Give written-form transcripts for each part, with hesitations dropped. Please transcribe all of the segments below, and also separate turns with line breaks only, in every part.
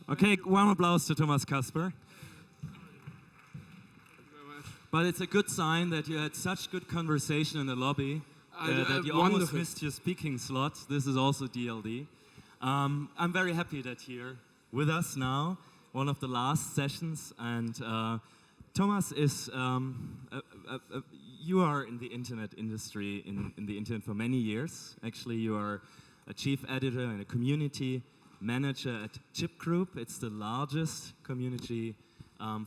Okay, one applause to Thomas Kaspar. But it's a good sign that you had such good conversation in the lobby that you almost missed your speaking slot. This is also DLD. I'm very happy that you're with us now, one of the last sessions. And Thomas is, you are in the internet industry, in the internet for many years. Actually, you are a chief editor and a community manager at Chip Group. It's the largest community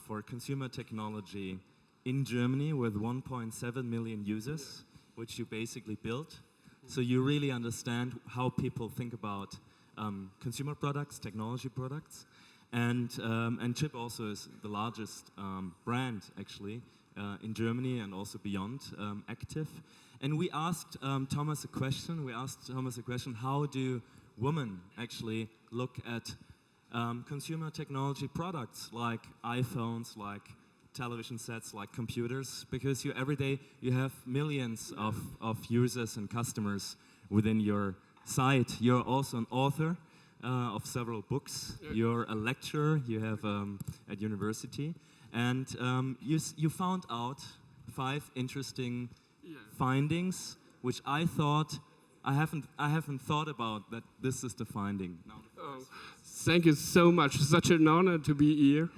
for consumer technology in Germany with 1.7 million users, which you basically built. So you really understand how people think about consumer products, technology products. And Chip also is the largest brand, actually, in Germany and also beyond, active. And we asked Thomas a question. How do women actually look at consumer technology products like iPhones, like television sets, like computers? Because every day you have millions of users and customers within your site. You're also an author of several books. You're a lecturer. You have at university, and you found out 5 interesting findings, which I thought I haven't thought about that this is the finding.
Thank you so much. It's such an honor to be here.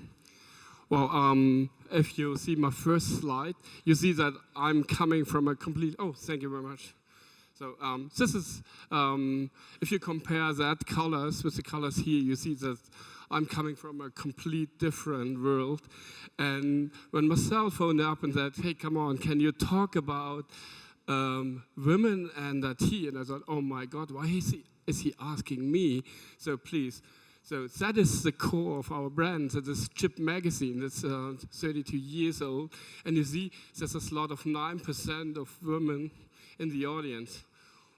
Well, if you see my first slide, you see that I'm coming from a complete. Oh, thank you very much. So this is, if you compare that colors with the colors here, you see that I'm coming from a complete different world. And when my cell phone up and said, hey, come on, can you talk about women and tea? And I thought, oh my God, why is he asking me? So please. So that is the core of our brand. That is Chip magazine. It's 32 years old. And you see there's a slot of 9% of women in the audience.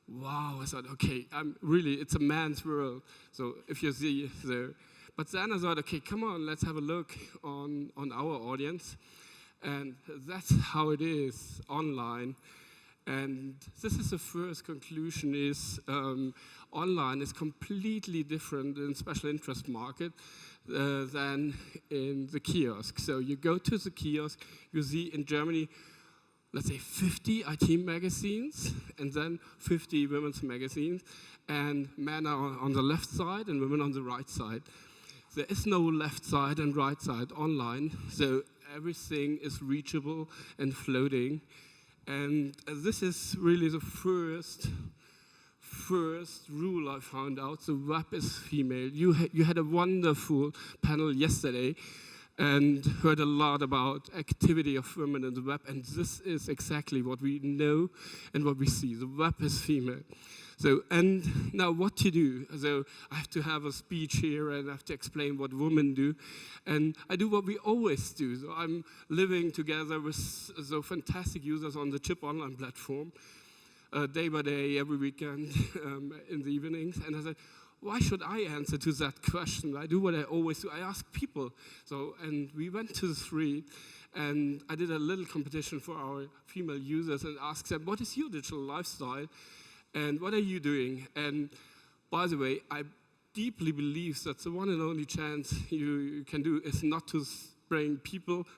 Wow, I thought, okay, it's a man's world. So if you see there. But then I thought, okay, come on, let's have a look on our audience. And that's how it is online. And this is the first conclusion is online is completely different in special interest market than in the kiosk. So you go to the kiosk, you see in Germany, let's say 50 IT magazines and then 50 women's magazines, and men are on the left side and women on the right side. There is no left side and right side online, so everything is reachable and floating. And this is really the first rule I found out. The web is female. You had a wonderful panel yesterday and heard a lot about activity of women in the web, and this is exactly what we know and what we see. The web is female. So, and now what to do? So I have to have a speech here and I have to explain what women do. And I do what we always do. So I'm living together with so fantastic users on the Chip online platform, day by day, every weekend, in the evenings. And I said, why should I answer to that question? I do what I always do. I ask people. So, and we went to the street and I did a little competition for our female users and asked them, what is your digital lifestyle? And what are you doing? And by the way, I deeply believe that the one and only chance you can do is not to bring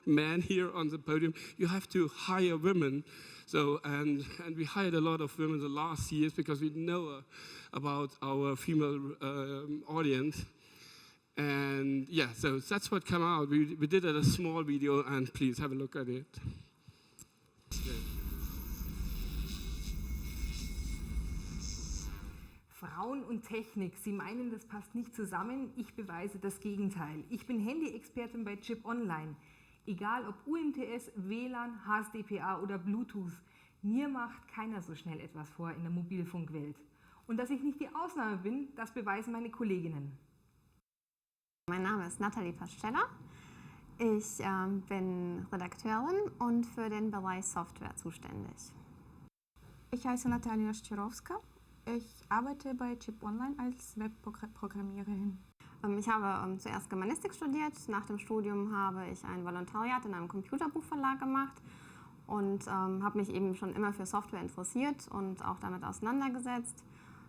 men here on the podium. You have to hire women. So, and we hired a lot of women the last years because we know about our female audience. And yeah, so that's what came out. We did a small video, and please have a look at it.
Frauen und Technik, Sie meinen, das passt nicht zusammen? Ich beweise das Gegenteil. Ich bin Handy-Expertin bei Chip Online. Egal ob UMTS, WLAN, HSDPA oder Bluetooth, mir macht keiner so schnell etwas vor in der Mobilfunkwelt. Und dass ich nicht die Ausnahme bin, das beweisen meine Kolleginnen.
Mein Name ist Nathalie Pasteller. Ich bin Redakteurin und für den Bereich Software zuständig.
Ich heiße Natalia Szczerowska. Ich arbeite bei Chip Online als Webprogrammiererin.
Ich habe zuerst Germanistik studiert. Nach dem Studium habe ich ein Volontariat in einem Computerbuchverlag gemacht und habe mich eben schon immer für Software interessiert und auch damit auseinandergesetzt.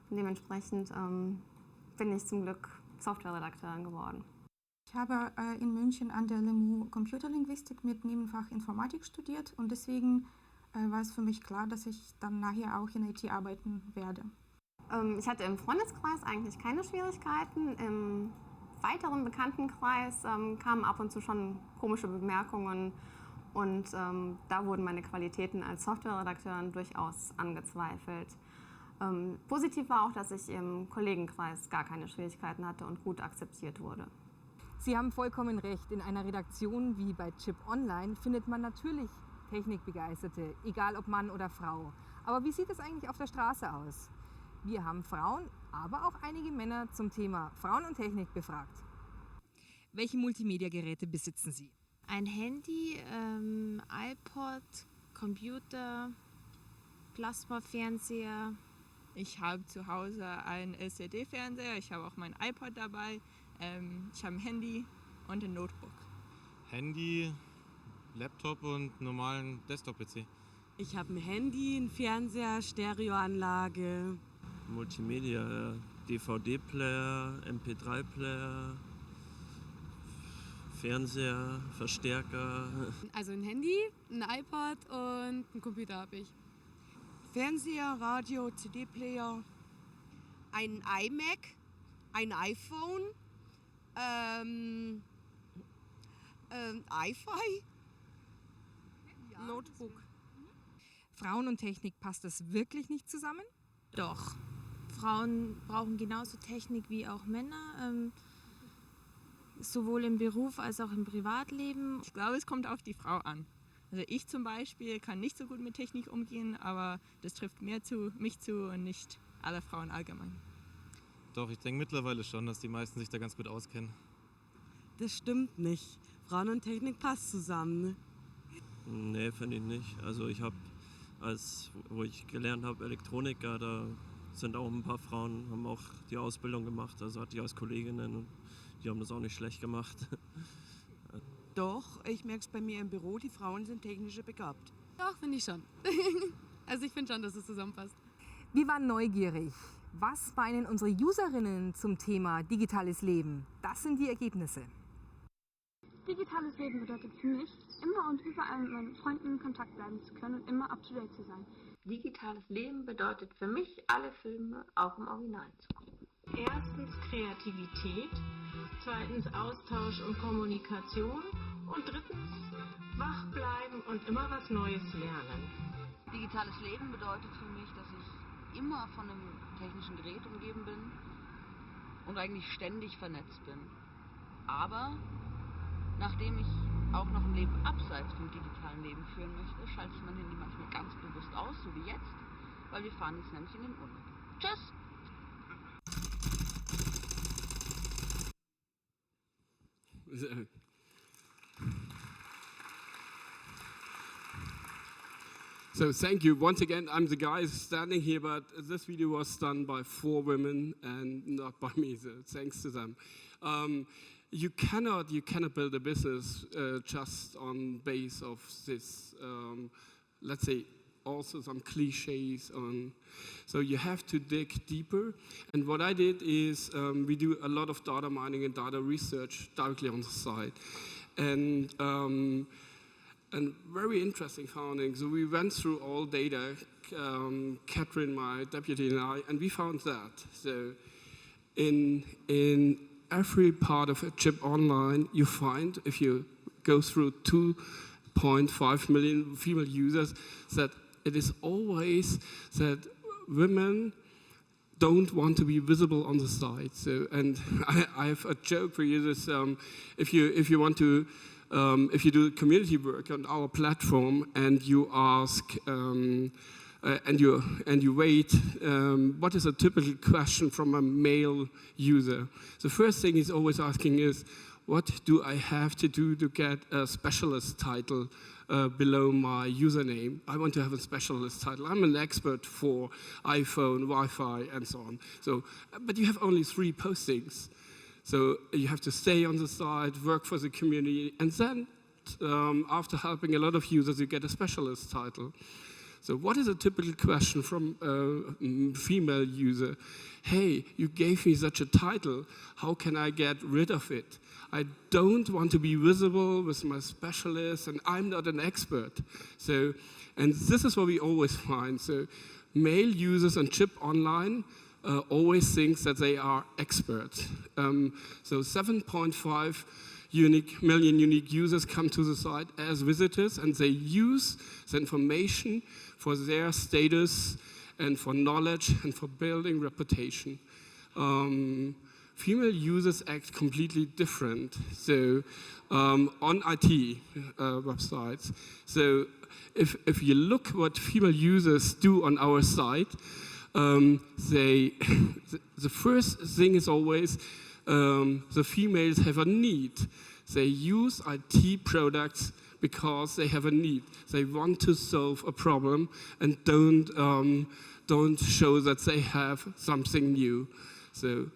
Und dementsprechend bin ich zum Glück Softwareredakteurin geworden.
habe in München an der LMU Computerlinguistik mit Nebenfach Informatik studiert und deswegen war es für mich klar, dass ich dann nachher auch in IT arbeiten werde.
Ich hatte im Freundeskreis eigentlich keine Schwierigkeiten. Im weiteren Bekanntenkreis kamen ab und zu schon komische Bemerkungen und da wurden meine Qualitäten als Softwareredakteurin durchaus angezweifelt. Positiv war auch, dass ich im Kollegenkreis gar keine Schwierigkeiten hatte und gut akzeptiert wurde.
Sie haben vollkommen recht, in einer Redaktion wie bei Chip Online findet man natürlich Technikbegeisterte, egal ob Mann oder Frau. Aber wie sieht es eigentlich auf der Straße aus? Wir haben Frauen, aber auch einige Männer zum Thema Frauen und Technik befragt. Welche Multimedia-Geräte besitzen Sie?
Ein Handy, iPod, Computer, Plasmafernseher.
Ich habe zu Hause einen LCD-Fernseher, ich habe auch mein iPod dabei, ich habe ein Handy und ein Notebook.
Handy, Laptop und normalen Desktop-PC.
Ich habe ein Handy, einen Fernseher, Stereoanlage.
Multimedia, DVD-Player, MP3-Player, Fernseher, Verstärker.
Also ein Handy, ein iPod und einen Computer habe ich.
Fernseher, Radio, CD-Player, ein iMac, ein iPhone, iFi,
Notebook.
Frauen und Technik, passt das wirklich nicht zusammen?
Doch. Frauen brauchen genauso Technik wie auch Männer, sowohl im Beruf als auch im Privatleben.
Ich glaube, es kommt auf die Frau an. Also ich zum Beispiel kann nicht so gut mit Technik umgehen, aber das trifft mich zu und nicht alle Frauen allgemein.
Doch, ich denke mittlerweile schon, dass die meisten sich da ganz gut auskennen.
Das stimmt nicht. Frauen und Technik passt zusammen.
Nee, finde ich nicht. Also ich habe, wo ich gelernt habe, Elektroniker, da sind auch ein paar Frauen, haben auch die Ausbildung gemacht, also hatte ich als Kolleginnen und die haben das auch nicht schlecht gemacht.
Doch, ich merke es bei mir im Büro, die Frauen sind technisch begabt.
Doch, finde ich schon. Also ich finde schon, dass es zusammenpasst.
Wir waren neugierig. Was meinen unsere Userinnen zum Thema digitales Leben? Das sind die Ergebnisse.
Digitales Leben bedeutet für mich, immer und überall mit meinen Freunden in Kontakt bleiben zu können und immer up-to-date zu sein.
Digitales Leben bedeutet für mich, alle Filme auch im Original zu gucken.
Erstens Kreativität, zweitens Austausch und Kommunikation und drittens wach bleiben und immer was Neues lernen.
Digitales Leben bedeutet für mich, dass ich immer von einem technischen Gerät umgeben bin und eigentlich ständig vernetzt bin. Aber nachdem ich auch noch ein Leben abseits vom digitalen Leben führen möchte, schalte ich mein Handy manchmal ganz bewusst aus, so wie jetzt, weil wir fahren jetzt nämlich in den Urlaub. Tschüss!
So thank you. Once again, I'm the guy standing here, but this video was done by 4 women and not by me, so thanks to them. You cannot build a business just on base of this, let's say, also some cliches on. So you have to dig deeper. And what I did is we do a lot of data mining and data research directly on the site. And very interesting findings. So we went through all data, Catherine, my deputy, and we found that. So in every part of a Chip Online, you find, if you go through 2.5 million female users, that it is always that women don't want to be visible on the site. So, and I have a joke for you. This, if you want to, if you do community work on our platform and you ask. And you wait, what is a typical question from a male user? The first thing he's always asking is, what do I have to do to get a specialist title below my username? I want to have a specialist title. I'm an expert for iPhone, Wi-Fi, and so on. So, but you have only 3 postings. So you have to stay on the site, work for the community, and then after helping a lot of users, you get a specialist title. So what is a typical question from a female user? Hey, you gave me such a title, how can I get rid of it? I don't want to be visible with my specialist, and I'm not an expert. So, and this is what we always find. So male users on Chip Online always think that they are experts. So 7.5 million unique users come to the site as visitors, and they use the information for their status and for knowledge and for building reputation. Female users act completely different. So on IT websites, so if you look what female users do on our site, the first thing is always the females have a need. They use IT products because they have a need. They want to solve a problem and don't show that they have something new. So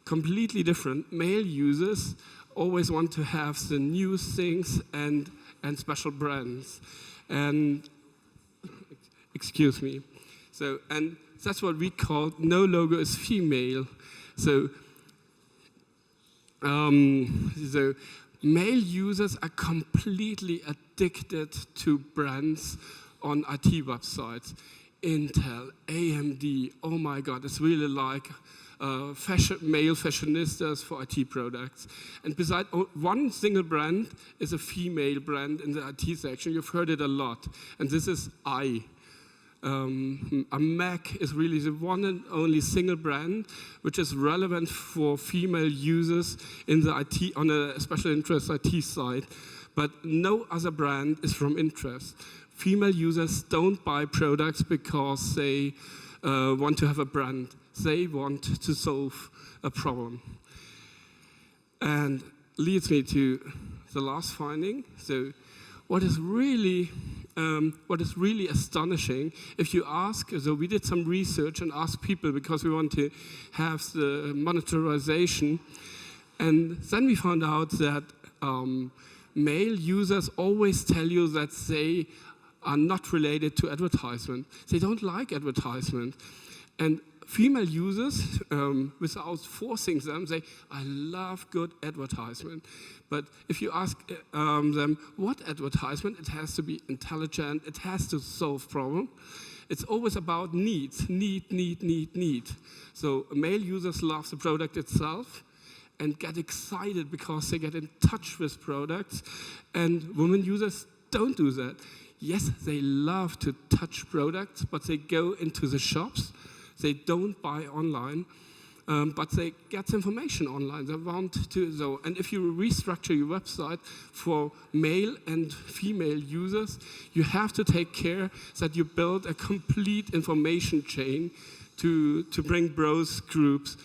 completely different. Male users always want to have the new things and special brands. And excuse me. So, and that's what we call no logo is female. So, so male users are completely addicted to brands on IT websites. Intel, AMD, oh my God, it's really like male fashionistas for IT products. And beside one single brand is a female brand in the IT section. You've heard it a lot. And this is I. A Mac is really the one and only single brand which is relevant for female users in the IT, on a special interest IT site. But no other brand is from interest. Female users don't buy products because they want to have a brand. They want to solve a problem. And leads me to the last finding. So what is really astonishing, if you ask, so we did some research and asked people because we want to have the monetization, and then we found out that male users always tell you that they are not related to advertisement. They don't like advertisement. And female users, without forcing them, say, I love good advertisement. But if you ask them, what advertisement? It has to be intelligent, it has to solve problems. It's always about needs, need. So male users love the product itself and get excited because they get in touch with products, and women users don't do that. Yes, they love to touch products, but they go into the shops. They don't buy online, but they get information online. They want to, so, and if you restructure your website for male and female users, you have to take care that you build a complete information chain to bring both groups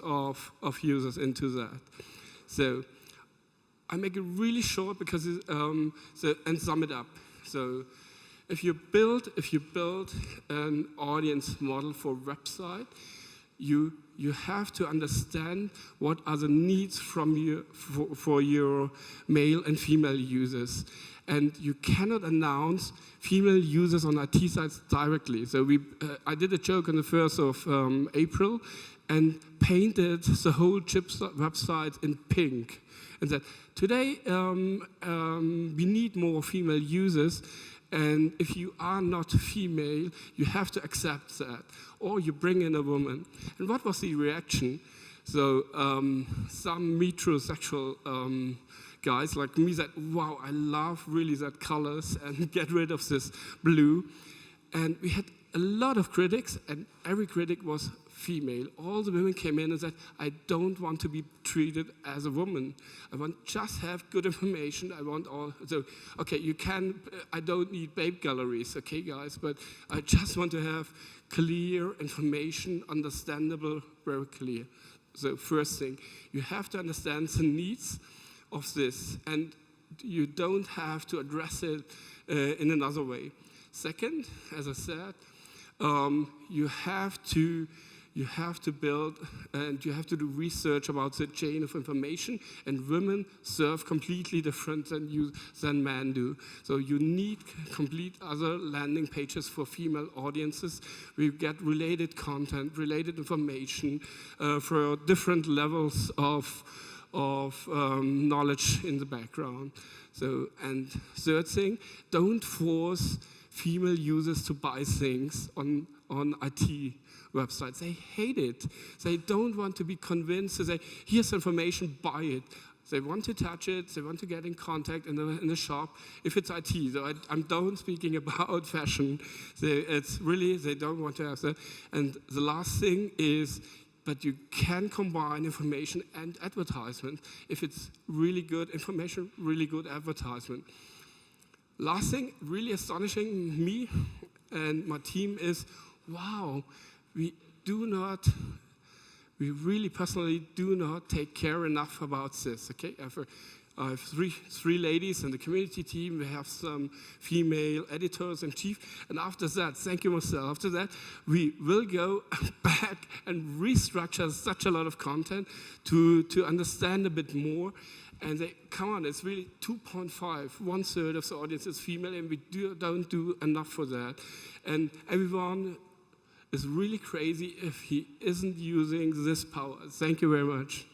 of users into that. So I make it really short because and sum it up. So if you build an audience model for website, you have to understand what are the needs from for your male and female users. And you cannot announce female users on IT sites directly. So I did a joke on the 1st of April and painted the whole Chip website in pink. And said, today we need more female users. And if you are not female, you have to accept that. Or you bring in a woman. And what was the reaction? So some metrosexual guys like me said, wow, I love really that colors and get rid of this blue. And we had a lot of critics, and every critic was female. All the women came in and said, I don't want to be treated as a woman. I want just have good information. I want all, so, okay, you can, I don't need babe galleries, okay, guys, but I just want to have clear information, understandable, very clear. So first thing, you have to understand the needs of this, and you don't have to address it in another way. Second, as I said, you have to you have to build and you have to do research about the chain of information, and women serve completely different than men do. So you need complete other landing pages for female audiences. We get related content, related information for different levels of knowledge in the background. So, and third thing, don't force female users to buy things on IT websites. They hate it. They don't want to be convinced to say, here's information, buy it. They want to touch it, they want to get in contact in the shop, if it's IT. So I'm don't speaking about fashion. It's really, they don't want to have that. And the last thing is, but you can combine information and advertisement if it's really good information, really good advertisement. Last thing, really astonishing me and my team is, wow, we really personally do not take care enough about this, okay? I have three ladies in the community team. We have some female editors in chief. And after that, thank you, Marcel, after that, we will go back and restructure such a lot of content to understand a bit more. And they, come on, it's really 2.5, 1/3 of the audience is female, and we don't do enough for that. And everyone is really crazy if he isn't using this power. Thank you very much.